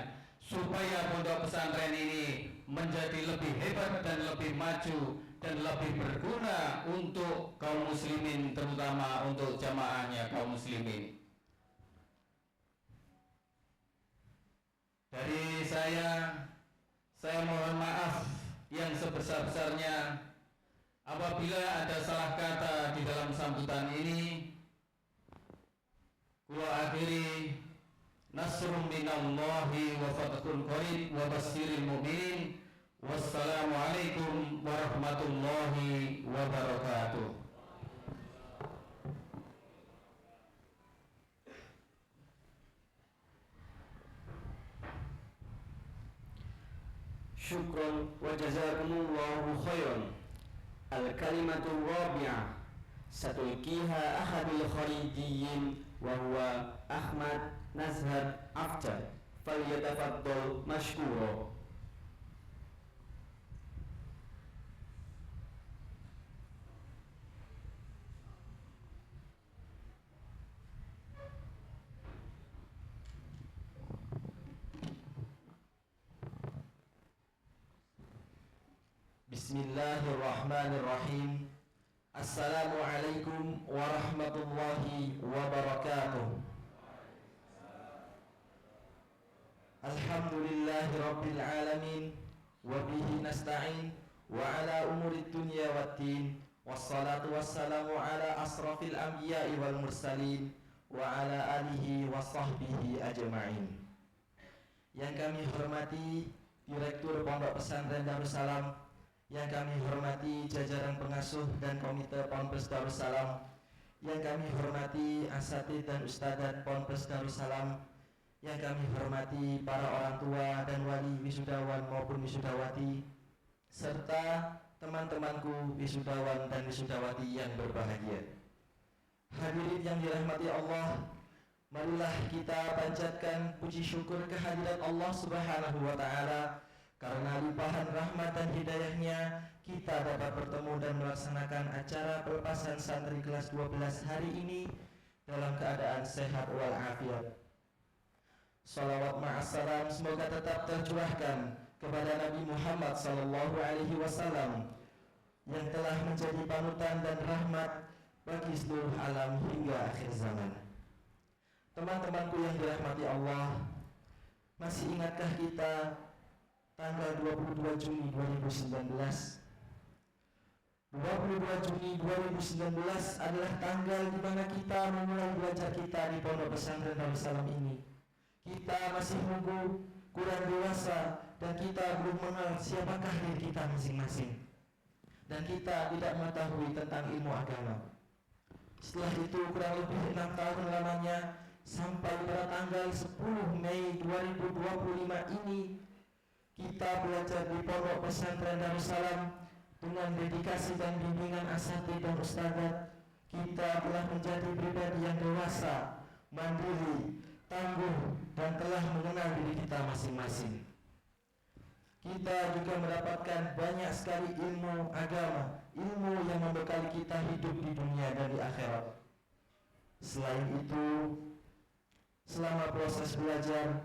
supaya Pondok Pesantren ini menjadi lebih hebat dan lebih maju dan lebih berguna untuk kaum muslimin, terutama untuk jamaahnya kaum muslimin. Dari saya mohon maaf yang sebesar-besarnya apabila ada salah kata di dalam sambutan ini. Kula akhiri, nasrun minallahi wa fathun qarib wa basyiril mu'minin. Wassalamualaikum warahmatullahi wabarakatuh. Syukran wa jazakumullahu khairan. Al-kalimatul rabi'ah satulkiha ahadul kharijiyyin wa huwa Ahmad Nazhar Afjar. Falyatafaddal mashkura. Bismillahirrahmanirrahim. Assalamualaikum warahmatullahi wabarakatuh. Alhamdulillahi rabbil alamin, wa bihi nasta'in, wa ala umurid dunya waddin, wassalatu wassalamu ala asrafil anbiya'i wal mursalin, wa ala alihi wa sahbihi ajma'in. Yang kami hormati Direktur Pondok Pesantren Darussalam, yang kami hormati jajaran pengasuh dan komite Ponpes Darussalam, yang kami hormati asatidz dan ustadzat Ponpes Darussalam, yang kami hormati para orang tua dan wali wisudawan maupun wisudawati, serta teman-temanku wisudawan dan wisudawati yang berbahagia. Hadirin yang dirahmati Allah, marilah kita panjatkan puji syukur kehadirat Allah Subhanahu wa taala. Karena limpahan rahmat dan hidayahnya, kita dapat bertemu dan melaksanakan acara pelepasan santri kelas 12 hari ini dalam keadaan sehat walafiat. Salawat ma'assalam semoga tetap tercurahkan kepada Nabi Muhammad SAW yang telah menjadi panutan dan rahmat bagi seluruh alam hingga akhir zaman. Teman-temanku yang dirahmati Allah, masih ingatkah kita tanggal 22 Juni 2019? 22 Juni 2019 adalah tanggal di mana kita memulai belajar kita di Pondok Pesantren Darussalam ini. Kita masih nunggu, kurang dewasa, dan kita belum mengenal siapakah diri kita masing-masing. Dan kita tidak mengetahui tentang ilmu agama. Setelah itu kurang lebih 6 tahun lamanya, sampai pada tanggal 10 Mei 2025 ini, Kita belajar di Pondok Pesantren Darussalam dengan dedikasi dan bimbingan asatidz dan ustadzat. Kita telah menjadi pribadi yang dewasa, mandiri, tangguh, dan telah mengenal diri kita masing-masing. Kita juga mendapatkan banyak sekali ilmu agama, ilmu yang membekali kita hidup di dunia dan di akhirat. Selain itu, selama proses belajar,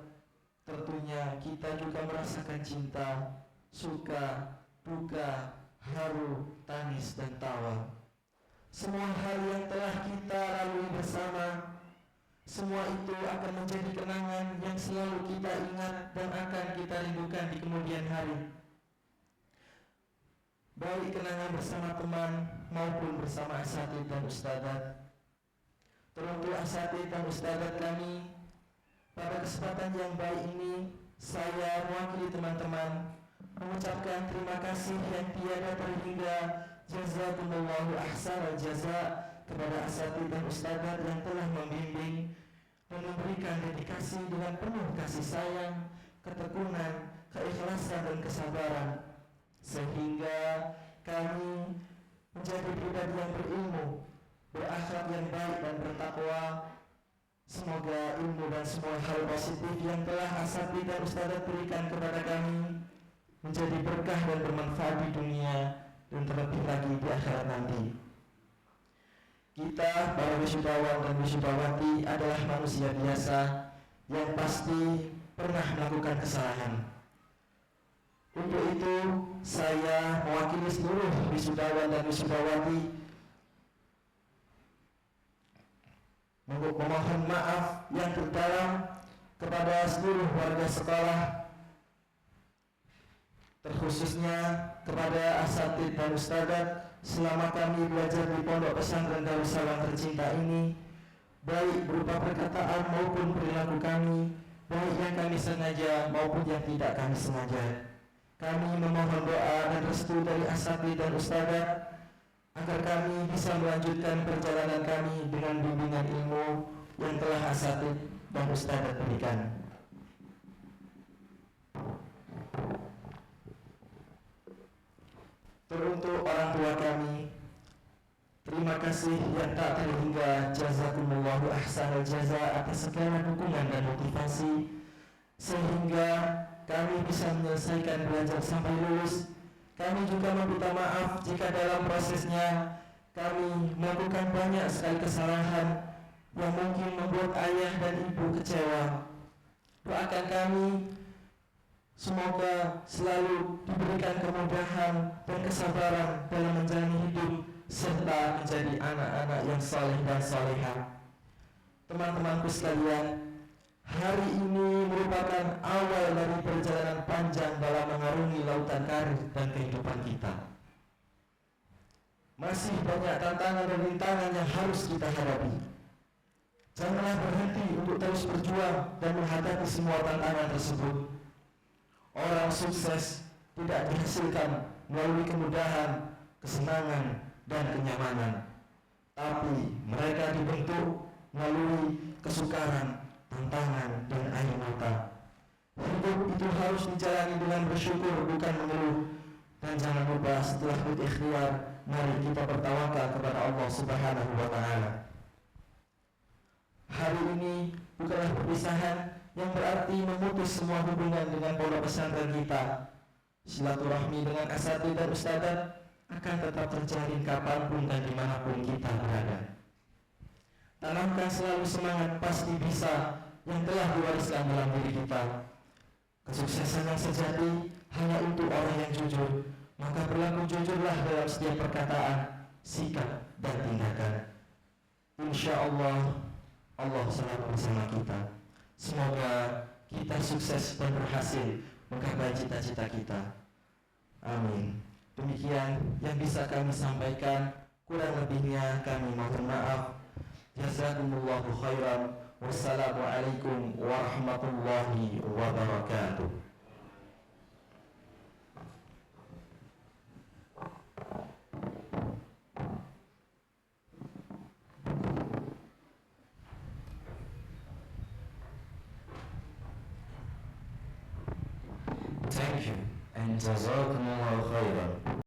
tentunya kita juga merasakan cinta, suka, duka, haru, tangis, dan tawa. Semua hal yang telah kita lalui bersama, semua itu akan menjadi kenangan yang selalu kita ingat dan akan kita rindukan di kemudian hari. Baik kenangan bersama teman maupun bersama asatidz dan ustadzat. Teruntuk asatidz dan ustadzat kami, pada kesempatan yang baik ini, saya mewakili teman-teman mengucapkan terima kasih yang tiada terhingga, jazakumullahu ahsanal jaza, kepada asatidz dan ustadzat yang telah membimbing dan memberikan dedikasi dengan penuh kasih sayang, ketekunan, keikhlasan, dan kesabaran, sehingga kami menjadi pribadi yang berilmu, berakhlak yang baik, dan bertakwa. Semoga ilmu dan semua hal positif yang telah asatidz dan ustadzat berikan kepada kami menjadi berkah dan bermanfaat di dunia dan terlebih lagi di akhirat nanti. Kita, para wisudawan dan wisudawati, adalah manusia biasa yang pasti pernah melakukan kesalahan. Untuk itu, saya mewakili seluruh wisudawan dan wisudawati memohon maaf yang terdalam kepada seluruh warga sekolah, terkhususnya kepada asatidz dan ustadzat selama kami belajar di Pondok Pesantren Darussalam tercinta ini, baik berupa perkataan maupun perilaku kami, baik yang kami sengaja maupun yang tidak kami sengaja. Kami memohon doa dan restu dari asatidz dan ustadzat agar kami bisa melanjutkan perjalanan kami dengan bimbingan ilmu yang telah asatidz dan ustadzat berikan. Teruntuk orang tua kami, terima kasih yang tak terhingga, jazakumullahu ahsanal jaza, atas segala dukungan dan motivasi sehingga kami bisa menyelesaikan belajar sampai lulus. Kami juga meminta maaf jika dalam prosesnya kami melakukan banyak sekali kesalahan yang mungkin membuat ayah dan ibu kecewa. Doakan kami semoga selalu diberikan kemudahan dan kesabaran dalam menjalani hidup serta menjadi anak-anak yang saleh dan salehah. Teman-temanku sekalian, hari ini merupakan awal dari perjalanan panjang dalam mengarungi lautan karir dan kehidupan kita. Masih banyak tantangan dan rintangan yang harus kita hadapi. Janganlah berhenti untuk terus berjuang dan menghadapi semua tantangan tersebut. Orang sukses tidak dihasilkan melalui kemudahan, kesenangan, dan kenyamanan, tapi mereka dibentuk melalui kesukaran, tantangan, dan air mata. Hidup itu harus dijalani dengan bersyukur, bukan mengeluh. Dan jangan lupa setelah berikhtiar, mari kita bertawakal kepada Allah Subhanahu wa Ta'ala. Hari ini bukanlah perpisahan yang berarti memutus semua hubungan dengan pondok pesantren kita. Silaturahmi dengan asatidz dan ustadzat akan tetap terjalin kapanpun dan dimanapun kita berada. Tanamkan selalu semangat pasti bisa yang telah diwariskan dalam diri kita. Kesuksesan yang sejati hanya untuk orang yang jujur. Maka berlaku jujurlah dalam setiap perkataan, sikap, dan tindakan. Insya Allah, Allah selalu bersama kita. Semoga kita sukses dan berhasil menggapai cita-cita kita. Amin. Demikian yang bisa kami sampaikan. Kurang lebihnya kami mohon maaf. Jazakumullahu khairan. Wassalamualaikum warahmatullahi wabarakatuh. thank you and jazakumullahu khairan.